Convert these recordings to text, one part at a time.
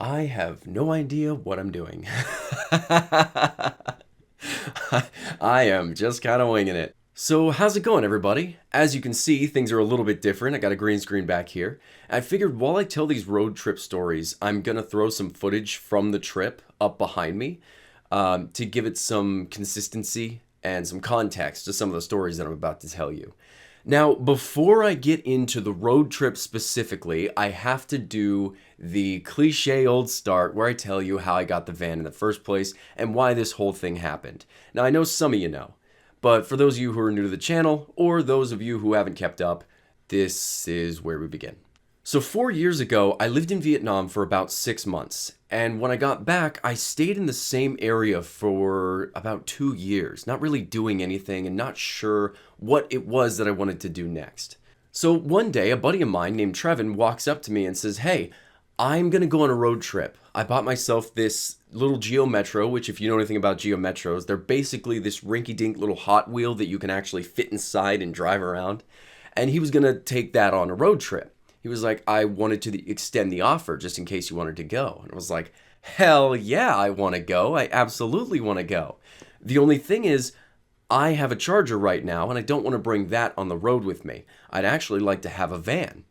I have no idea what I'm doing. I am just kind of winging it. So, how's it going, everybody? As you can see, things are a little bit different. I got a green screen back here. I figured while I tell these road trip stories, I'm gonna throw some footage from the trip up behind me to give it some consistency and some context to some of the stories that I'm about to tell you. Now, before I get into the road trip specifically, I have to do the cliche old start where I tell you how I got the van in the first place and why this whole thing happened. Now, I know some of you know, but for those of you who are new to the channel, or those of you who haven't kept up, this is where we begin. So 4 years ago, I lived in Vietnam for about 6 months. And when I got back, I stayed in the same area for about 2 years, not really doing anything and not sure what it was that I wanted to do next. So one day, a buddy of mine named Trevin walks up to me and says, "Hey, I'm going to go on a road trip. I bought myself this little Geo Metro, which if you know anything about Geo Metros, they're basically this rinky-dink little Hot Wheel that you can actually fit inside and drive around." And he was going to take that on a road trip. He was like, "I wanted to extend the offer just in case you wanted to go." And I was like, "Hell yeah, I want to go. I absolutely want to go. The only thing is, I have a Charger right now, and I don't want to bring that on the road with me. I'd actually like to have a van."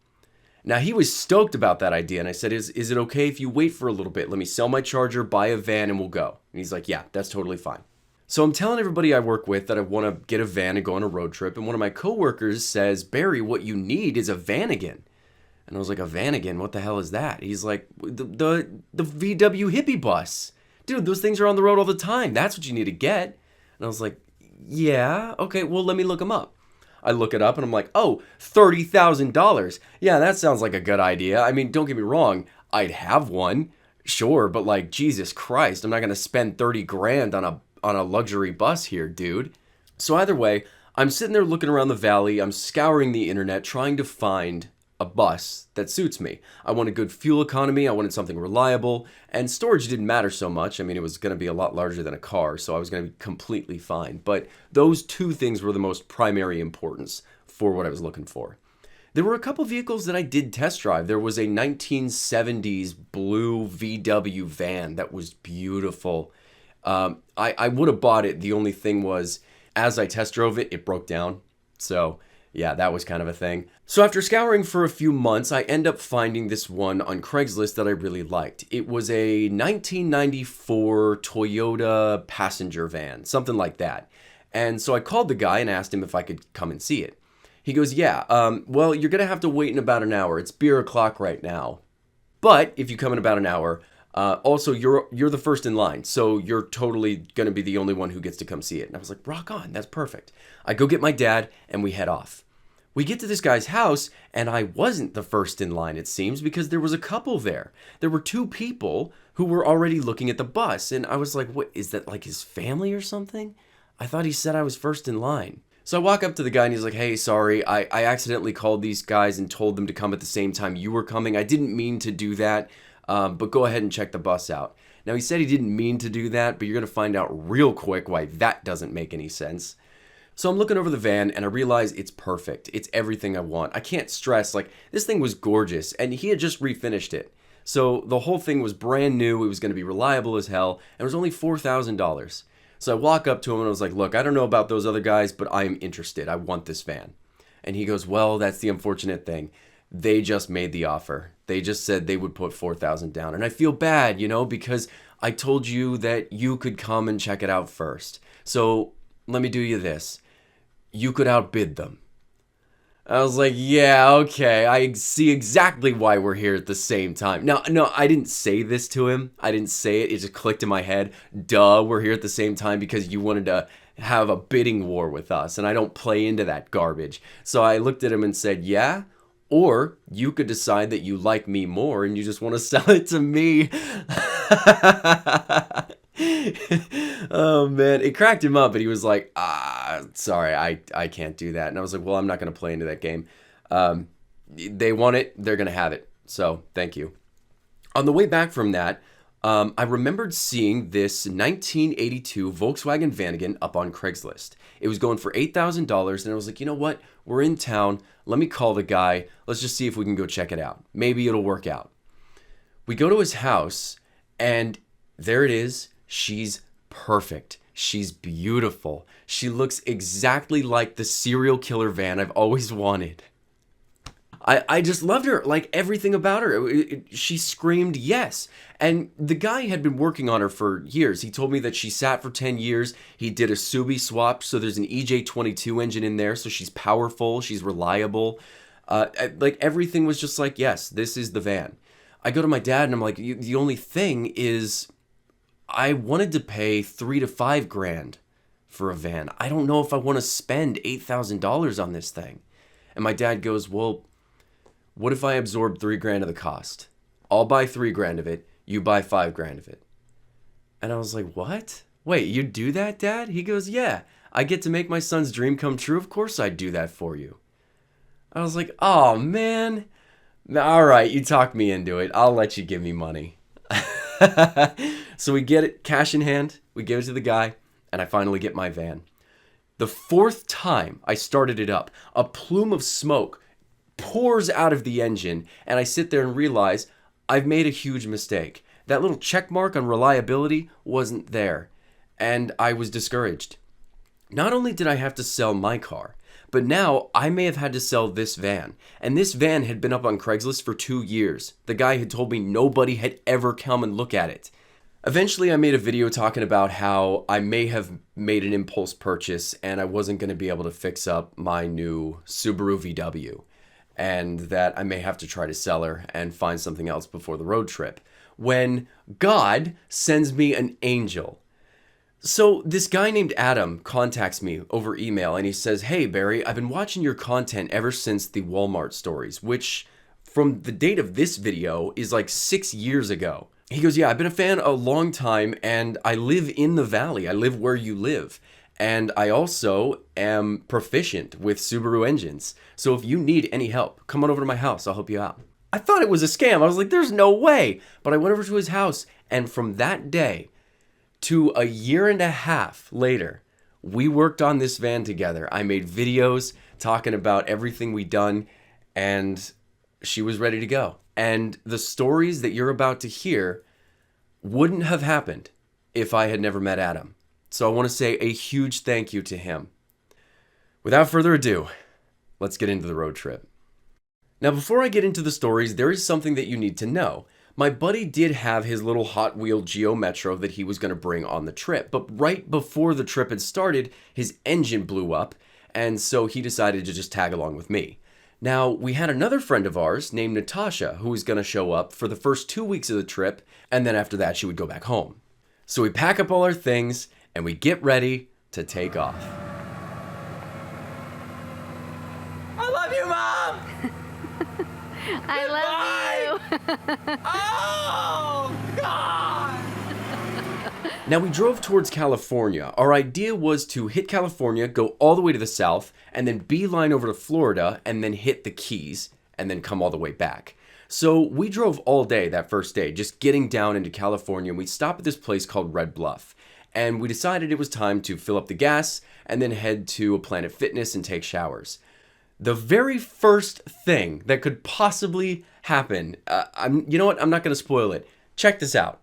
Now, he was stoked about that idea, and I said, is it okay if you wait for a little bit? Let me sell my Charger, buy a van, and we'll go. And he's like, "Yeah, that's totally fine." So I'm telling everybody I work with that I want to get a van and go on a road trip, and one of my coworkers says, "Barry, what you need is a Vanagon." And I was like, "A Vanagon? What the hell is that?" He's like, the VW hippie bus. Dude, those things are on the road all the time. That's what you need to get." And I was like, "Yeah, okay, well, let me look them up." I look it up and I'm like, "Oh, $30,000. Yeah, that sounds like a good idea. I mean, don't get me wrong, I'd have one, sure, but like, Jesus Christ, I'm not gonna spend 30 grand on a luxury bus here, dude." So either way, I'm sitting there looking around the valley, I'm scouring the internet trying to find a bus that suits me. I wanted good fuel economy, I wanted something reliable, and storage didn't matter so much. I mean, it was going to be a lot larger than a car, so I was going to be completely fine. But those two things were the most primary importance for what I was looking for. There were a couple vehicles that I did test drive. There was a 1970s blue VW van that was beautiful. I would have bought it. The only thing was, as I test drove it, it broke down. So yeah, that was kind of a thing. So after scouring for a few months, I end up finding this one on Craigslist that I really liked. It was a 1994 Toyota passenger van, something like that. And so I called the guy and asked him if I could come and see it. He goes, "Yeah, well, you're going to have to wait in about an hour. It's beer o'clock right now. But if you come in about an hour, also you're the first in line, so you're totally gonna be the only one who gets to come see it." And I was like, "Rock on, that's perfect." I go get my dad and we head off. We get to this guy's house and I wasn't the first in line, it seems, because there was a couple there. There were two people who were already looking at the bus, and I was like, "What is that, like his family or something? I thought he said I was first in line." So I walk up to the guy and he's like, "Hey, sorry, I accidentally called these guys and told them to come at the same time you were coming. I didn't mean to do that. But go ahead and check the bus out." Now, he said he didn't mean to do that, but you're going to find out real quick why that doesn't make any sense. So I'm looking over the van and I realize it's perfect. It's everything I want. I can't stress, like, this thing was gorgeous and he had just refinished it. So the whole thing was brand new. It was going to be reliable as hell. And it was only $4,000. So I walk up to him and I was like, "Look, I don't know about those other guys, but I'm interested. I want this van." And he goes, "Well, that's the unfortunate thing. They just made the offer. They just said they would put 4,000 down. And I feel bad, because I told you that you could come and check it out first. So let me do you this. You could outbid them." I was like, "Yeah, okay. I see exactly why we're here at the same time." Now, no, I didn't say this to him. I didn't say it. It just clicked in my head. Duh, we're here at the same time because you wanted to have a bidding war with us. And I don't play into that garbage. So I looked at him and said, "Yeah. Or you could decide that you like me more and you just want to sell it to me." Oh man, it cracked him up, but he was like, "Sorry, I can't do that." And I was like, "Well, I'm not going to play into that game. They want it, they're going to have it. So thank you." On the way back from that, I remembered seeing this 1982 Volkswagen Vanagon up on Craigslist. It was going for $8,000, and I was like, "You know what? We're in town. Let me call the guy. Let's just see if we can go check it out. Maybe it'll work out." We go to his house, and there it is. She's perfect. She's beautiful. She looks exactly like the serial killer van I've always wanted. I just loved her, like everything about her. She screamed yes. And the guy had been working on her for years. He told me that she sat for 10 years. He did a Subi swap, so there's an EJ22 engine in there, so she's powerful, she's reliable. Like everything was just like, yes, this is the van. I go to my dad and I'm like, the only thing is I wanted to pay $3 to $5 grand for a van. I don't know if I want to spend $8,000 on this thing. And my dad goes, well, what if I absorb $3 grand of the cost? I'll buy $3 grand of it. You buy $5 grand of it. And I was like, what? Wait, you do that, Dad? He goes, yeah, I get to make my son's dream come true. Of course I'd do that for you. I was like, oh, man. All right, you talked me into it. I'll let you give me money. So we get it, cash in hand. We give it to the guy, and I finally get my van. The fourth time I started it up, a plume of smoke pours out of the engine, and I sit there and realize I've made a huge mistake. That little check mark on reliability wasn't there, and I was discouraged. Not only did I have to sell my car, but now I may have had to sell this van, and this van had been up on Craigslist for 2 years. The guy had told me nobody had ever come and look at it. Eventually, I made a video talking about how I may have made an impulse purchase and I wasn't going to be able to fix up my new Subaru VW, and that I may have to try to sell her and find something else before the road trip, when God sends me an angel. So this guy named Adam contacts me over email and he says, hey Barry, I've been watching your content ever since the Walmart stories, which from the date of this video is like 6 years ago. He goes, yeah, I've been a fan a long time and I live in the valley. I live where you live. And I also am proficient with Subaru engines. So if you need any help, come on over to my house. I'll help you out. I thought it was a scam. I was like, there's no way. But I went over to his house. And from that day to a year and a half later, we worked on this van together. I made videos talking about everything we'd done. And she was ready to go. And the stories that you're about to hear wouldn't have happened if I had never met Adam. So I want to say a huge thank you to him. Without further ado, let's get into the road trip. Now, before I get into the stories, there is something that you need to know. My buddy did have his little Hot Wheel Geo Metro that he was going to bring on the trip, but right before the trip had started, his engine blew up, and so he decided to just tag along with me. Now, we had another friend of ours named Natasha who was going to show up for the first 2 weeks of the trip, and then after that she would go back home. So we pack up all our things, and we get ready to take off. I love you, Mom! I love you! Oh, God! Now, we drove towards California. Our idea was to hit California, go all the way to the south, and then beeline over to Florida, and then hit the Keys, and then come all the way back. So we drove all day that first day, just getting down into California, and we stopped at this place called Red Bluff. And we decided it was time to fill up the gas and then head to a Planet Fitness and take showers. The very first thing that could possibly happen, you know what, I'm not going to spoil it. Check this out.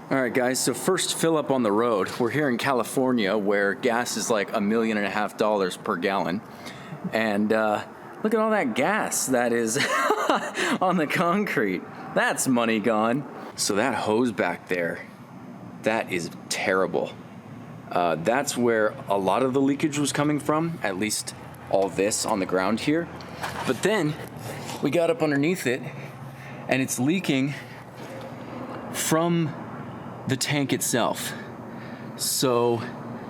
All right, guys, so first fill up on the road. We're here in California where gas is like $1.5 million per gallon. And look at all that gas that is on the concrete. That's money gone. So that hose back there, that is terrible. That's where a lot of the leakage was coming from, at least all this on the ground here. But then we got up underneath it and it's leaking from the tank itself. So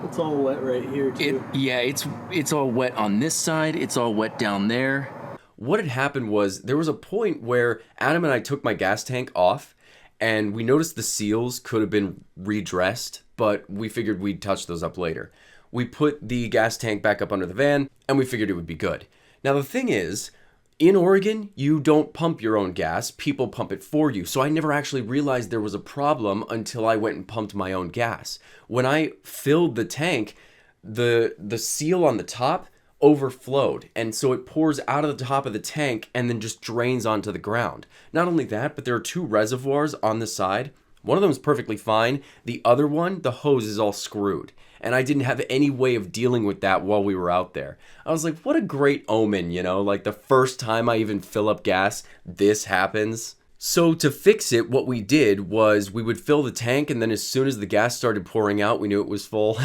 it's all wet right here too. It's all wet on this side, it's all wet down there. What had happened was there was a point where Adam and I took my gas tank off and we noticed the seals could have been redressed, but we figured we'd touch those up later. We put the gas tank back up under the van, and we figured it would be good. Now, the thing is, in Oregon, you don't pump your own gas. People pump it for you. So I never actually realized there was a problem until I went and pumped my own gas. When I filled the tank, the seal on the top overflowed. And so it pours out of the top of the tank and then just drains onto the ground. Not only that, but there are two reservoirs on the side. One of them is perfectly fine. The other one, the hose is all screwed. And I didn't have any way of dealing with that while we were out there. I was like, what a great omen, you know? Like the first time I even fill up gas, this happens. So to fix it, what we did was we would fill the tank, and then as soon as the gas started pouring out, we knew it was full.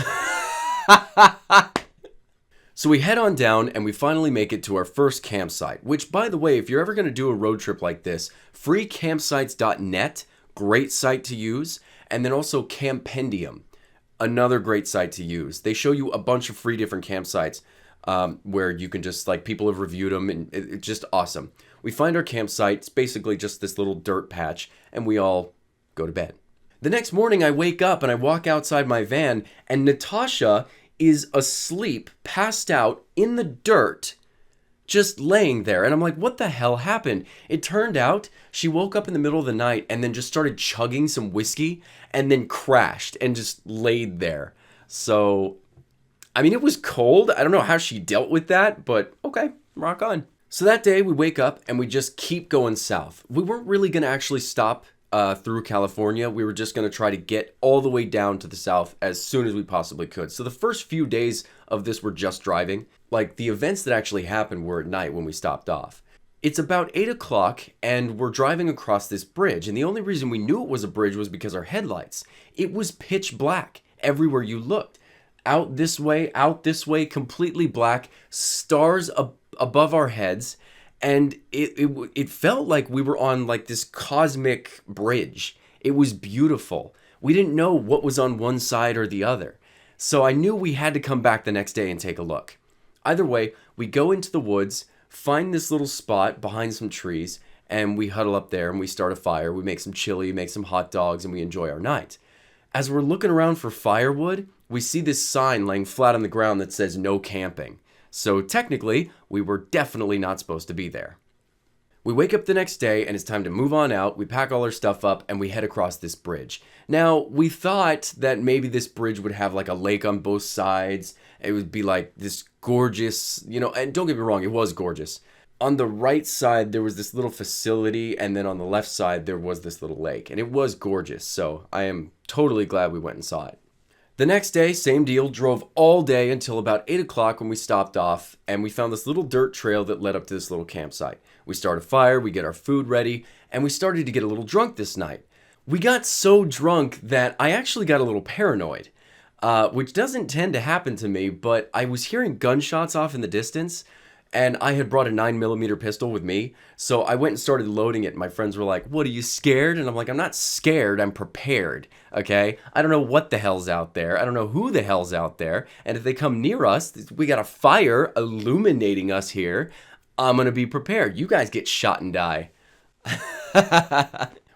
So we head on down and we finally make it to our first campsite, which, by the way, if you're ever going to do a road trip like this, freecampsites.net, great site to use, and then also Campendium, another great site to use. They show you a bunch of free different campsites where you can just, like, people have reviewed them, and it's just awesome. We find our campsite. It's basically just this little dirt patch, and we all go to bed. The next morning, I wake up and I walk outside my van, and Natasha is asleep, passed out in the dirt, just laying there. And I'm like, what the hell happened? It turned out she woke up in the middle of the night and then just started chugging some whiskey and then crashed and just laid there. So, I mean, it was cold. I don't know how she dealt with that, but okay, rock on. So that day we wake up and we just keep going south. We weren't really going to actually stop through California. We were just going to try to get all the way down to the south as soon as we possibly could. So the first few days of this were just driving. Like, the events that actually happened were at night when we stopped off. It's about 8 o'clock and we're driving across this bridge. And the only reason we knew it was a bridge was because our headlights. It was pitch black everywhere you looked. Out this way, completely black, stars above our heads. And it felt like we were on like this cosmic bridge. It was beautiful. We didn't know what was on one side or the other. So I knew we had to come back the next day and take a look. Either way, we go into the woods, find this little spot behind some trees, and we huddle up there and we start a fire. We make some chili, make some hot dogs, and we enjoy our night. As we're looking around for firewood, we see this sign laying flat on the ground that says no camping. So technically, we were definitely not supposed to be there. We wake up the next day and it's time to move on out. We pack all our stuff up and we head across this bridge. Now, we thought that maybe this bridge would have like a lake on both sides. It would be like this gorgeous, you know, and don't get me wrong, it was gorgeous. On the right side, there was this little facility, and then on the left side, there was this little lake. And it was gorgeous, so I am totally glad we went and saw it. The next day, same deal, drove all day until about 8 o'clock when we stopped off, and we found this little dirt trail that led up to this little campsite. We start a fire, we get our food ready, and we started to get a little drunk this night. We got so drunk that I actually got a little paranoid, which doesn't tend to happen to me, but I was hearing gunshots off in the distance, and I had brought a 9mm pistol with me, so I went and started loading it. My friends were like, "What, are you scared?" And I'm like, "I'm not scared, I'm prepared, okay? I don't know what the hell's out there. I don't know who the hell's out there. And if they come near us, we got a fire illuminating us here. I'm gonna be prepared. You guys get shot and die."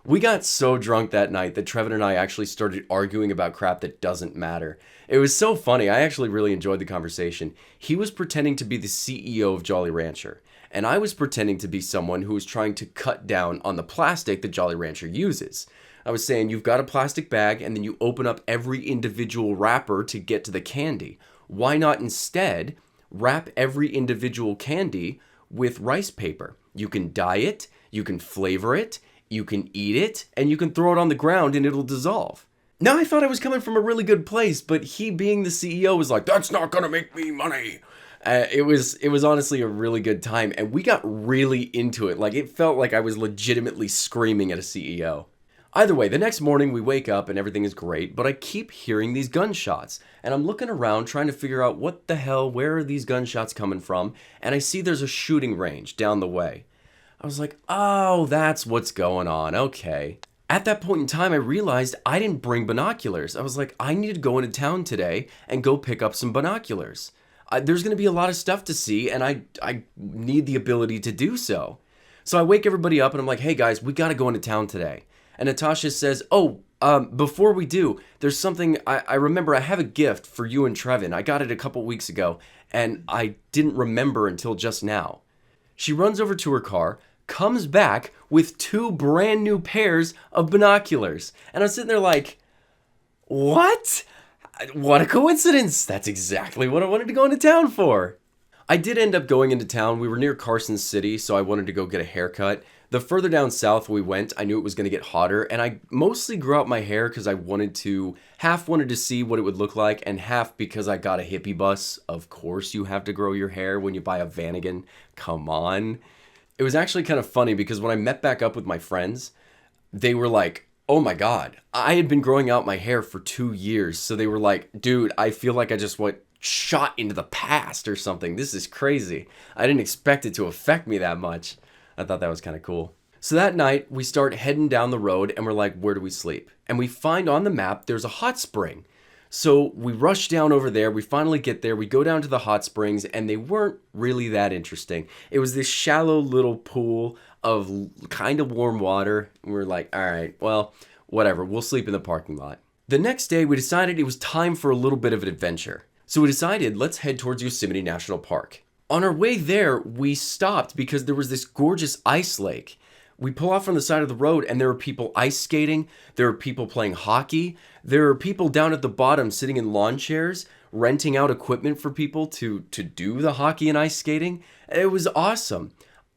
We got so drunk that night that Trevin and I actually started arguing about crap that doesn't matter. It was so funny. I actually really enjoyed the conversation. He was pretending to be the CEO of Jolly Rancher, and I was pretending to be someone who was trying to cut down on the plastic that Jolly Rancher uses. I was saying, you've got a plastic bag and then you open up every individual wrapper to get to the candy. Why not instead wrap every individual candy with rice paper? You can dye it, you can flavor it, you can eat it, and you can throw it on the ground and it'll dissolve. Now, I thought I was coming from a really good place, but he, being the CEO, was like, "That's not gonna make me money." It was honestly a really good time, and we got really into it. Like, it felt like I was legitimately screaming at a CEO. Either way, the next morning we wake up and everything is great, but I keep hearing these gunshots, and I'm looking around trying to figure out what the hell, where are these gunshots coming from, and I see there's a shooting range down the way. I was like, oh, that's what's going on, okay. At that point in time, I realized I didn't bring binoculars. I was like, I need to go into town today and go pick up some binoculars. There's going to be a lot of stuff to see, and I need the ability to do so. So I wake everybody up, and I'm like, "Hey guys, we got to go into town today." And Natasha says, before we do, there's something, I remember I have a gift for you and Trevin. I got it a couple weeks ago, and I didn't remember until just now. She runs over to her car, comes back with 2 brand new pairs of binoculars. And I'm sitting there like, what? What a coincidence. That's exactly what I wanted to go into town for. I did end up going into town. We were near Carson City, so I wanted to go get a haircut. The further down south we went, I knew it was going to get hotter, and I mostly grew out my hair because I half wanted to see what it would look like, and half because I got a hippie bus. Of course you have to grow your hair when you buy a Vanagon. Come on. It was actually kind of funny because when I met back up with my friends, they were like, oh my God, I had been growing out my hair for 2 years. So they were like, dude, I feel like I just went shot into the past or something. This is crazy. I didn't expect it to affect me that much. I thought that was kind of cool. So that night we start heading down the road and we're like, where do we sleep? And we find on the map there's a hot spring. So we rush down over there. We finally get there. We go down to the hot springs and they weren't really that interesting. It was this shallow little pool of kind of warm water. And we're like, all right, well, whatever. We'll sleep in the parking lot. The next day we decided it was time for a little bit of an adventure. So we decided, let's head towards Yosemite National Park. On our way there, we stopped because there was this gorgeous ice lake. We pull off on the side of the road and there are people ice skating. There are people playing hockey. There are people down at the bottom sitting in lawn chairs, renting out equipment for people to do the hockey and ice skating. It was awesome.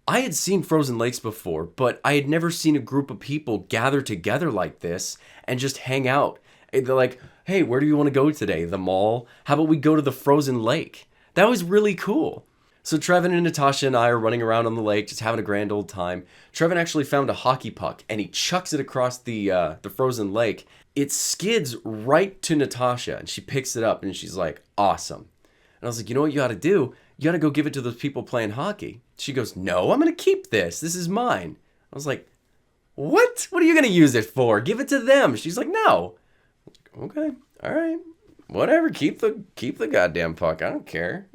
I had seen frozen lakes before, but I had never seen a group of people gather together like this and just hang out. And they're like, hey, where do you want to go today? The mall? How about we go to the frozen lake? That was really cool. So Trevin and Natasha and I are running around on the lake, just having a grand old time. Trevin actually found a hockey puck, and he chucks it across the frozen lake. It skids right to Natasha, and she picks it up, and she's like, awesome. And I was like, you know what you got to do? You got to go give it to those people playing hockey. She goes, no, I'm going to keep this. This is mine. I was like, what? What are you going to use it for? Give it to them. She's like, no. Okay, all right, whatever. Keep the goddamn puck. I don't care.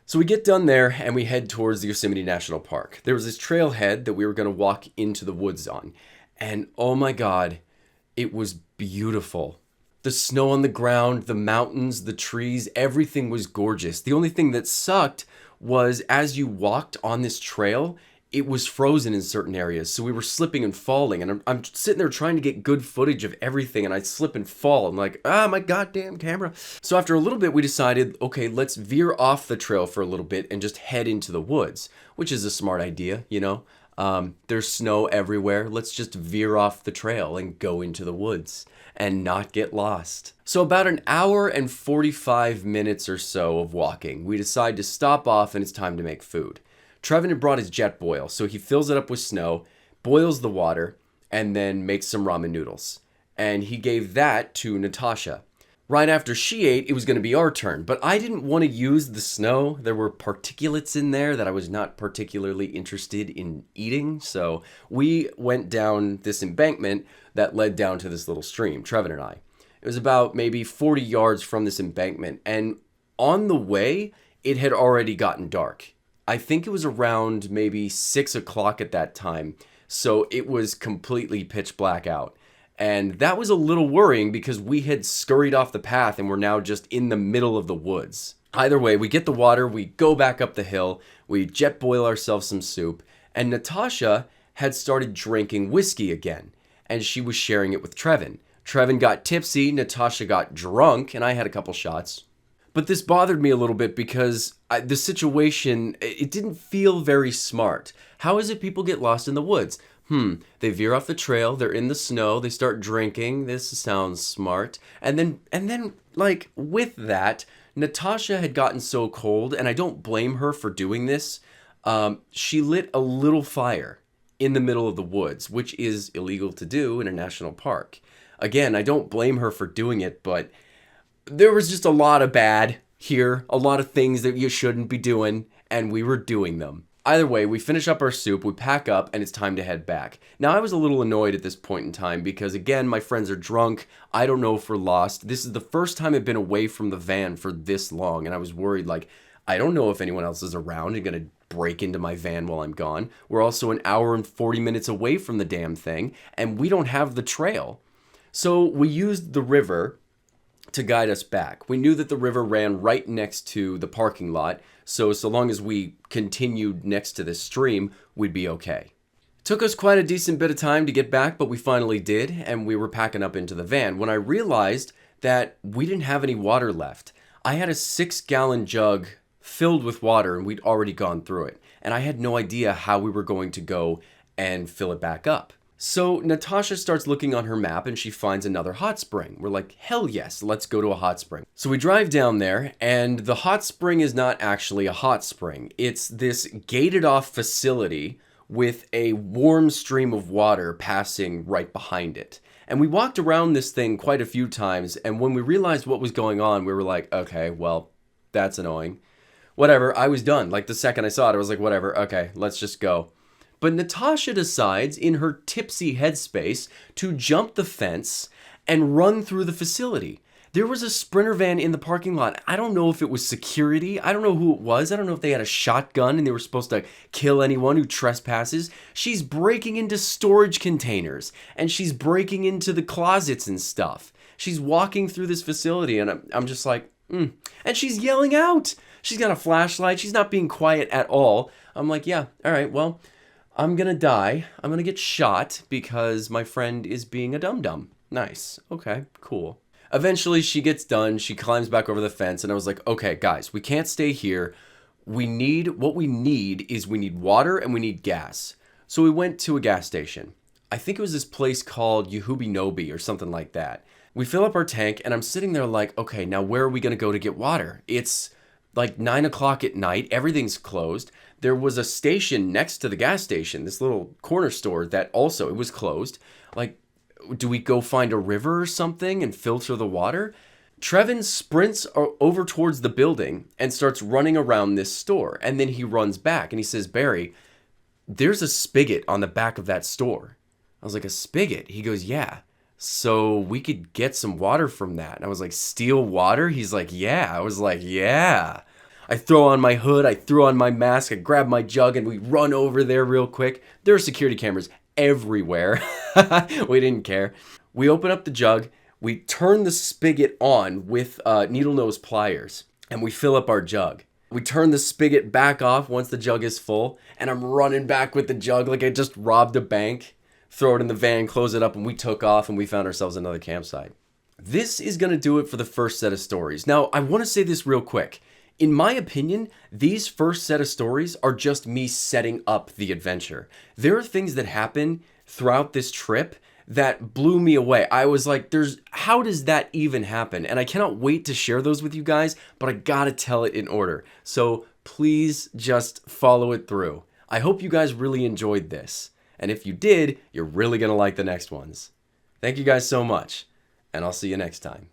So we get done there and we head towards the Yosemite National Park. There was this trailhead that we were going to walk into the woods on, and oh my God, it was beautiful. The snow on the ground, the mountains, the trees, everything was gorgeous. The only thing that sucked was as you walked on this trail, it was frozen in certain areas, so we were slipping and falling, and I'm sitting there trying to get good footage of everything, and I slip and fall. I'm like, my goddamn camera. So after a little bit, we decided, okay, let's veer off the trail for a little bit and just head into the woods, which is a smart idea, you know? There's snow everywhere. Let's just veer off the trail and go into the woods and not get lost. So about an hour and 45 minutes or so of walking, we decide to stop off and it's time to make food. Trevin had brought his jet boil, so he fills it up with snow, boils the water, and then makes some ramen noodles. And he gave that to Natasha. Right after she ate, it was going to be our turn, but I didn't want to use the snow. There were particulates in there that I was not particularly interested in eating, so we went down this embankment that led down to this little stream, Trevin and I. It was about maybe 40 yards from this embankment, and on the way, it had already gotten dark. I think it was around maybe 6 o'clock at that time, so it was completely pitch black out. And that was a little worrying because we had scurried off the path and we're now just in the middle of the woods. Either way, we get the water, we go back up the hill, we jet boil ourselves some soup, and Natasha had started drinking whiskey again, and she was sharing it with Trevin. Trevin got tipsy, Natasha got drunk, and I had a couple shots. But this bothered me a little bit because the situation, it didn't feel very smart. How is it people get lost in the woods? They veer off the trail, they're in the snow, they start drinking, this sounds smart. And then like, with that, Natasha had gotten so cold, and I don't blame her for doing this. She lit a little fire in the middle of the woods, which is illegal to do in a national park. Again, I don't blame her for doing it, but there was just a lot of bad here, a lot of things that you shouldn't be doing, and we were doing them. Either way, we finish up our soup, we pack up, and it's time to head back. Now, I was a little annoyed at this point in time because, again, my friends are drunk. I don't know if we're lost. This is the first time I've been away from the van for this long, and I was worried, like, I don't know if anyone else is around and going to break into my van while I'm gone. We're also an hour and 40 minutes away from the damn thing, and we don't have the trail. So we used the river to guide us back. We knew that the river ran right next to the parking lot, so long as we continued next to this stream, we'd be okay. It took us quite a decent bit of time to get back, but we finally did, and we were packing up into the van when I realized that we didn't have any water left. I had a 6-gallon jug filled with water and we'd already gone through it. And I had no idea how we were going to go and fill it back up. So Natasha starts looking on her map and she finds another hot spring. We're like, hell yes, let's go to a hot spring. So we drive down there and the hot spring is not actually a hot spring. It's this gated off facility with a warm stream of water passing right behind it. And we walked around this thing quite a few times, and when we realized what was going on, we were like, okay, well, that's annoying. Whatever, I was done. Like the second I saw it, I was like, whatever, okay, let's just go. But Natasha decides in her tipsy headspace to jump the fence and run through the facility. There was a Sprinter van in the parking lot. I don't know if it was security. I don't know who it was. I don't know if they had a shotgun and they were supposed to kill anyone who trespasses. She's breaking into storage containers and she's breaking into the closets and stuff. She's walking through this facility and I'm just like, And she's yelling out. She's got a flashlight. She's not being quiet at all. I'm like, yeah, all right, well, I'm going to die. I'm going to get shot because my friend is being a dum-dum. Nice. Okay, cool. Eventually, she gets done. She climbs back over the fence, and I was like, okay, guys, we can't stay here. What we need is we need water and we need gas. So we went to a gas station. I think it was this place called Yohubi Nobi or something like that. We fill up our tank, and I'm sitting there like, okay, now where are we going to go to get water? It's like 9 o'clock at night. Everything's closed. There was a station next to the gas station, this little corner store that also, it was closed. Like, do we go find a river or something and filter the water? Trevin sprints over towards the building and starts running around this store. And then he runs back and he says, Barry, there's a spigot on the back of that store. I was like, a spigot? He goes, yeah. So we could get some water from that. And I was like, steal water? He's like, yeah. I was like, yeah. I throw on my hood, I throw on my mask, I grab my jug, and we run over there real quick. There are security cameras everywhere. We didn't care. We open up the jug, we turn the spigot on with needle nose pliers, and we fill up our jug. We turn the spigot back off once the jug is full, and I'm running back with the jug like I just robbed a bank. Throw it in the van, close it up, and we took off, and we found ourselves another campsite. This is going to do it for the first set of stories. Now, I want to say this real quick. In my opinion, these first set of stories are just me setting up the adventure. There are things that happen throughout this trip that blew me away. I was like, how does that even happen? And I cannot wait to share those with you guys, but I gotta tell it in order. So please just follow it through. I hope you guys really enjoyed this. And if you did, you're really gonna like the next ones. Thank you guys so much, and I'll see you next time.